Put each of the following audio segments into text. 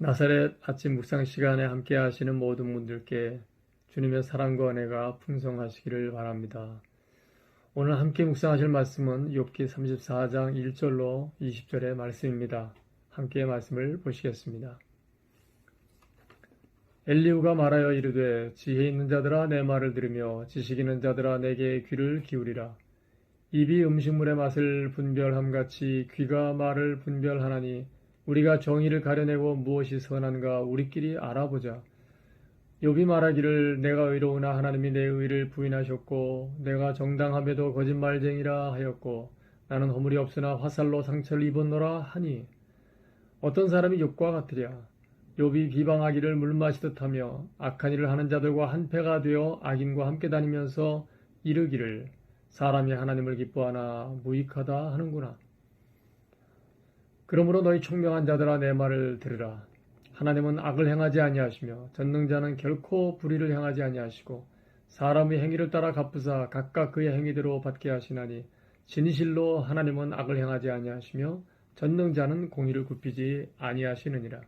나사렛 아침 묵상 시간에 함께 하시는 모든 분들께 주님의 사랑과 은혜가 풍성하시기를 바랍니다. 오늘 함께 묵상하실 말씀은 욥기 34장 1절로 20절의 말씀입니다. 함께 말씀을 보시겠습니다. 엘리후가 말하여 이르되 지혜 있는 자들아 내 말을 들으며 지식 있는 자들아 내게 귀를 기울이라. 입이 음식물의 맛을 분별함같이 귀가 말을 분별하나니 우리가 정의를 가려내고 무엇이 선한가 우리끼리 알아보자. 욥이 말하기를 내가 의로우나 하나님이 내 의를 부인하셨고 내가 정당함에도 거짓말쟁이라 하였고 나는 허물이 없으나 화살로 상처를 입었노라 하니 어떤 사람이 욥과 같으랴. 욥이 비방하기를 물 마시듯 하며 악한 일을 하는 자들과 한패가 되어 악인과 함께 다니면서 이르기를 사람이 하나님을 기뻐하나 무익하다 하는구나. 그러므로 너희 총명한 자들아 내 말을 들으라. 하나님은 악을 행하지 아니하시며 전능자는 결코 불의를 행하지 아니하시고 사람의 행위를 따라 갚으사 각각 그의 행위대로 받게 하시나니 진실로 하나님은 악을 행하지 아니하시며 전능자는 공의를 굽히지 아니하시느니라.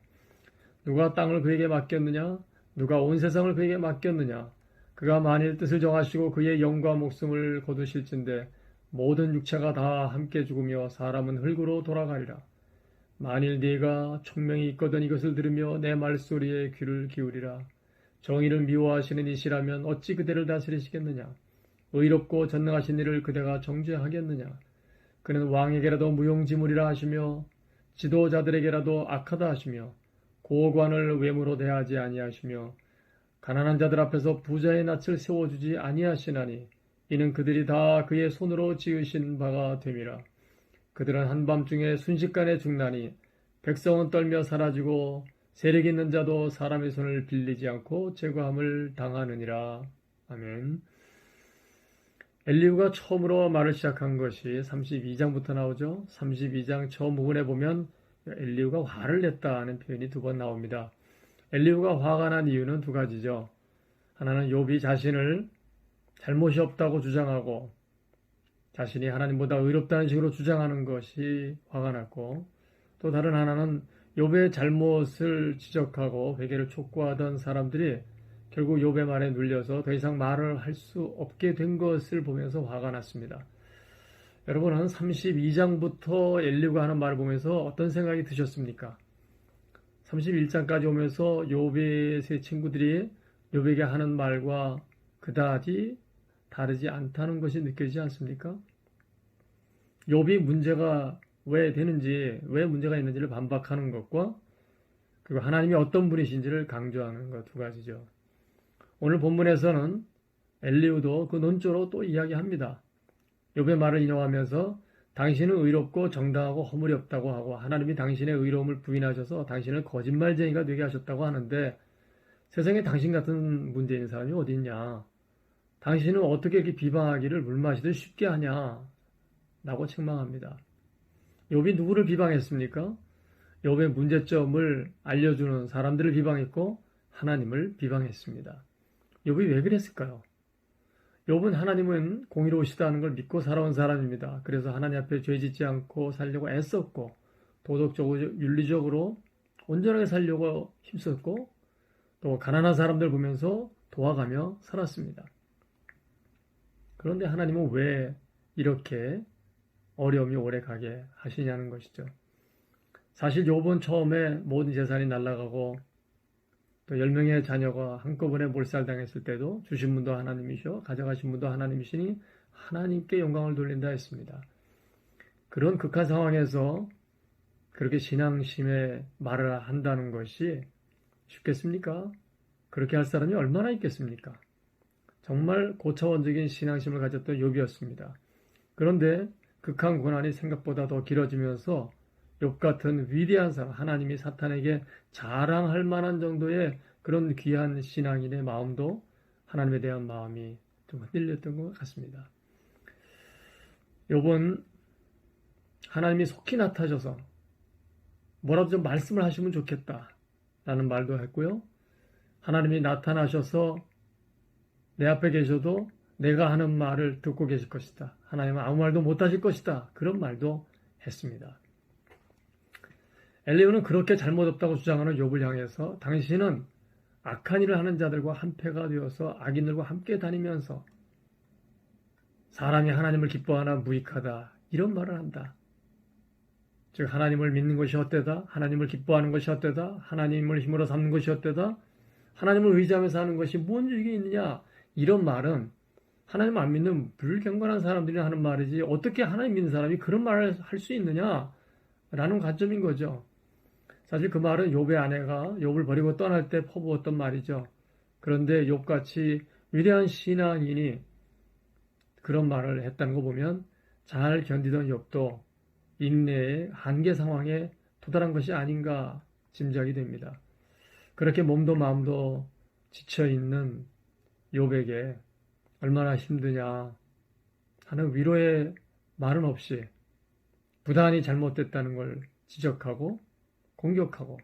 누가 땅을 그에게 맡겼느냐? 누가 온 세상을 그에게 맡겼느냐? 그가 만일 뜻을 정하시고 그의 영과 목숨을 거두실진데 모든 육체가 다 함께 죽으며 사람은 흙으로 돌아가리라. 만일 네가 총명이 있거든 이것을 들으며 내 말소리에 귀를 기울이라. 정의를 미워하시는 이시라면 어찌 그대를 다스리시겠느냐? 의롭고 전능하신 이를 그대가 정죄하겠느냐? 그는 왕에게라도 무용지물이라 하시며 지도자들에게라도 악하다 하시며 고관을 외모로 대하지 아니하시며 가난한 자들 앞에서 부자의 낯을 세워주지 아니하시나니 이는 그들이 다 그의 손으로 지으신 바가 됨이라. 그들은 한밤중에 순식간에 죽나니 백성은 떨며 사라지고 세력 있는 자도 사람의 손을 빌리지 않고 제거함을 당하느니라. 아멘. 엘리후가 처음으로 말을 시작한 것이 32장부터 나오죠. 32장 처음 부분에 보면 엘리후가 화를 냈다는 표현이 두 번 나옵니다. 엘리후가 화가 난 이유는 두 가지죠. 하나는 욥이 자신을 잘못이 없다고 주장하고 자신이 하나님보다 의롭다는 식으로 주장하는 것이 화가 났고 또 다른 하나는 욥의 잘못을 지적하고 회개를 촉구하던 사람들이 결국 욥의 말에 눌려서 더 이상 말을 할 수 없게 된 것을 보면서 화가 났습니다. 여러분은 32장부터 엘리후가 하는 말을 보면서 어떤 생각이 드셨습니까? 31장까지 오면서 욥의 세 친구들이 욥에게 하는 말과 그다지 다르지 않다는 것이 느껴지지 않습니까? 욥이 문제가 왜 되는지, 왜 문제가 있는지를 반박하는 것과 그리고 하나님이 어떤 분이신지를 강조하는 것 두 가지죠. 오늘 본문에서는 엘리후도 그 논조로 또 이야기합니다. 욥의 말을 인용하면서 당신은 의롭고 정당하고 허물이 없다고 하고 하나님이 당신의 의로움을 부인하셔서 당신을 거짓말쟁이가 되게 하셨다고 하는데 세상에 당신 같은 문제 있는 사람이 어디 있냐? 당신은 어떻게 이렇게 비방하기를 물 마시듯 쉽게 하냐? 라고 책망합니다. 욥이 누구를 비방했습니까? 욥의 문제점을 알려주는 사람들을 비방했고 하나님을 비방했습니다. 욥이 왜 그랬을까요? 욥은 하나님은 공의로우시다는 걸 믿고 살아온 사람입니다. 그래서 하나님 앞에 죄짓지 않고 살려고 애썼고 도덕적으로 윤리적으로 온전하게 살려고 힘썼고 또 가난한 사람들 보면서 도와가며 살았습니다. 그런데 하나님은 왜 이렇게 어려움이 오래 가게 하시냐는 것이죠. 사실 욥은 처음에 모든 재산이 날아가고 또 10명의 자녀가 한꺼번에 몰살당했을 때도 주신 분도 하나님이시오 가져가신 분도 하나님이시니 하나님께 영광을 돌린다 했습니다. 그런 극한 상황에서 그렇게 신앙심에 말을 한다는 것이 쉽겠습니까? 그렇게 할 사람이 얼마나 있겠습니까? 정말 고차원적인 신앙심을 가졌던 욥이었습니다. 그런데 극한 고난이 생각보다 더 길어지면서 욥 같은 위대한 사람, 하나님이 사탄에게 자랑할 만한 정도의 그런 귀한 신앙인의 마음도 하나님에 대한 마음이 좀 흔들렸던 것 같습니다. 욥은 하나님이 속히 나타나셔서 뭐라도 좀 말씀을 하시면 좋겠다 라는 말도 했고요. 하나님이 나타나셔서 내 앞에 계셔도 내가 하는 말을 듣고 계실 것이다. 하나님은 아무 말도 못 하실 것이다. 그런 말도 했습니다. 엘리후는 그렇게 잘못 없다고 주장하는 욥을 향해서 당신은 악한 일을 하는 자들과 한패가 되어서 악인들과 함께 다니면서 사람이 하나님을 기뻐하나 무익하다 이런 말을 한다. 즉 하나님을 믿는 것이 헛되다. 하나님을 기뻐하는 것이 헛되다. 하나님을 힘으로 삼는 것이 헛되다. 하나님을 의지하면서 하는 것이 뭔 유익이 있느냐. 이런 말은 하나님 안 믿는 불경건한 사람들이 하는 말이지 어떻게 하나님 믿는 사람이 그런 말을 할 수 있느냐라는 관점인 거죠. 사실 그 말은 욥의 아내가 욥을 버리고 떠날 때 퍼부었던 말이죠. 그런데 욥같이 위대한 신앙인이 그런 말을 했다는 거 보면 잘 견디던 욥도 인내의 한계 상황에 도달한 것이 아닌가 짐작이 됩니다. 그렇게 몸도 마음도 지쳐있는 욥에게 얼마나 힘드냐 하는 위로의 말은 없이 부단히 잘못됐다는 걸 지적하고 공격하고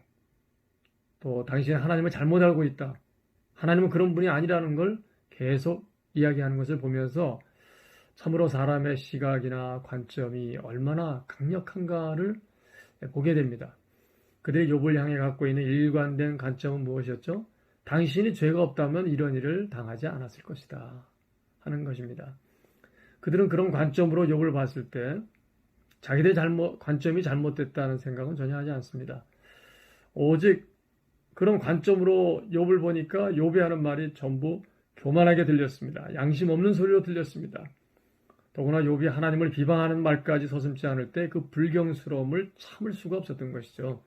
또 당신은 하나님을 잘못 알고 있다. 하나님은 그런 분이 아니라는 걸 계속 이야기하는 것을 보면서 참으로 사람의 시각이나 관점이 얼마나 강력한가를 보게 됩니다. 그들이 욥을 향해 갖고 있는 일관된 관점은 무엇이었죠? 당신이 죄가 없다면 이런 일을 당하지 않았을 것이다 하는 것입니다. 그들은 그런 관점으로 욥을 봤을 때 자기들의 관점이 잘못됐다는 생각은 전혀 하지 않습니다. 오직 그런 관점으로 욥을 보니까 욥이 하는 말이 전부 교만하게 들렸습니다. 양심 없는 소리로 들렸습니다. 더구나 욥이 하나님을 비방하는 말까지 서슴지 않을 때 그 불경스러움을 참을 수가 없었던 것이죠.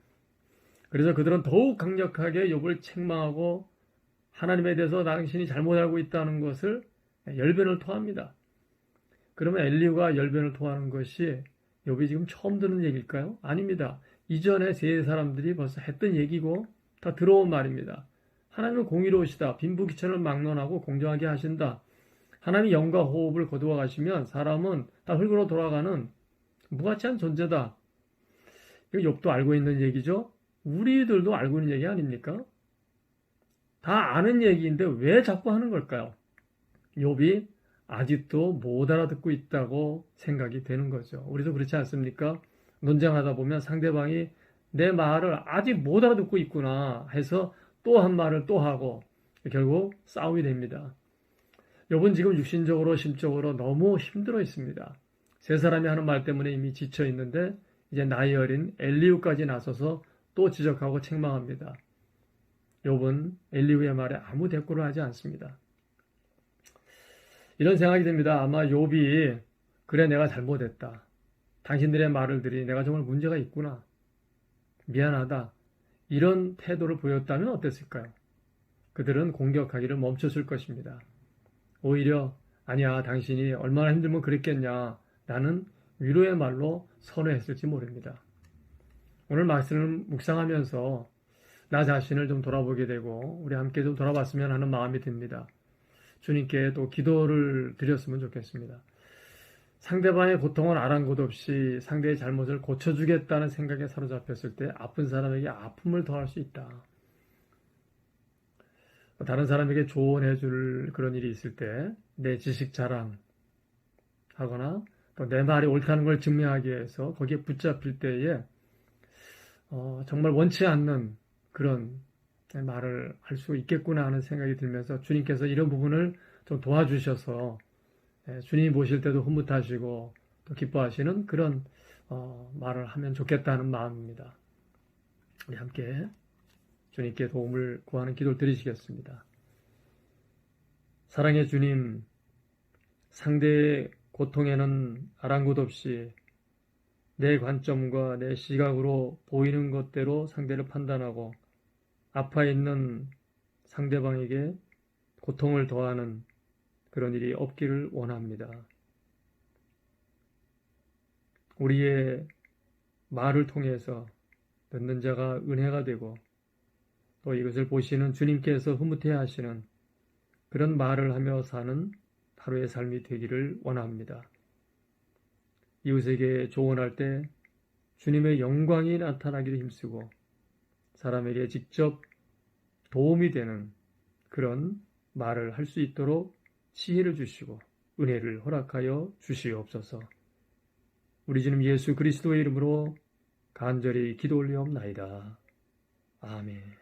그래서 그들은 더욱 강력하게 욥을 책망하고 하나님에 대해서 당신이 잘못 알고 있다는 것을 열변을 토합니다. 그러면 엘리후가 열변을 토하는 것이 욥이 지금 처음 듣는 얘기일까요? 아닙니다. 이전에 세 사람들이 벌써 했던 얘기고 다 들어온 말입니다. 하나님은 공의로우시다. 빈부귀천을 막론하고 공정하게 하신다. 하나님이 영과 호흡을 거두어 가시면 사람은 다 흙으로 돌아가는 무가치한 존재다. 이거 욥도 알고 있는 얘기죠. 우리들도 알고 있는 얘기 아닙니까? 다 아는 얘기인데 왜 자꾸 하는 걸까요? 욥이 아직도 못 알아듣고 있다고 생각이 되는 거죠. 우리도 그렇지 않습니까? 논쟁하다 보면 상대방이 내 말을 아직 못 알아듣고 있구나 해서 또 한 말을 또 하고 결국 싸움이 됩니다. 욥은 지금 육신적으로 심적으로 너무 힘들어 있습니다. 세 사람이 하는 말 때문에 이미 지쳐 있는데 이제 나이 어린 엘리후까지 나서서 또 지적하고 책망합니다. 욥은 엘리후의 말에 아무 대꾸를 하지 않습니다. 이런 생각이 듭니다. 아마 욥이 그래 내가 잘못했다. 당신들의 말을 들이 내가 정말 문제가 있구나. 미안하다. 이런 태도를 보였다면 어땠을까요? 그들은 공격하기를 멈췄을 것입니다. 오히려 아니야 당신이 얼마나 힘들면 그랬겠냐 라는 위로의 말로 선회했을지 모릅니다. 오늘 말씀을 묵상하면서 나 자신을 좀 돌아보게 되고 우리 함께 좀 돌아봤으면 하는 마음이 듭니다. 주님께 또 기도를 드렸으면 좋겠습니다. 상대방의 고통을 아랑곳 없이 상대의 잘못을 고쳐주겠다는 생각에 사로잡혔을 때 아픈 사람에게 아픔을 더할 수 있다. 다른 사람에게 조언해 줄 그런 일이 있을 때 내 지식 자랑하거나 또 내 말이 옳다는 걸 증명하기 위해서 거기에 붙잡힐 때에 정말 원치 않는 그런 말을 할 수 있겠구나 하는 생각이 들면서 주님께서 이런 부분을 좀 도와주셔서 주님이 보실 때도 흐뭇하시고 또 기뻐하시는 그런 말을 하면 좋겠다는 마음입니다. 우리 함께 주님께 도움을 구하는 기도를 드리시겠습니다. 사랑의 주님, 상대의 고통에는 아랑곳 없이 내 관점과 내 시각으로 보이는 것대로 상대를 판단하고 아파 있는 상대방에게 고통을 더하는 그런 일이 없기를 원합니다. 우리의 말을 통해서 듣는 자가 은혜가 되고 또 이것을 보시는 주님께서 흐뭇해 하시는 그런 말을 하며 사는 하루의 삶이 되기를 원합니다. 이웃에게 조언할 때 주님의 영광이 나타나기를 힘쓰고 사람에게 직접 도움이 되는 그런 말을 할 수 있도록 지혜를 주시고 은혜를 허락하여 주시옵소서. 우리 주님 예수 그리스도의 이름으로 간절히 기도 올리옵나이다. 아멘.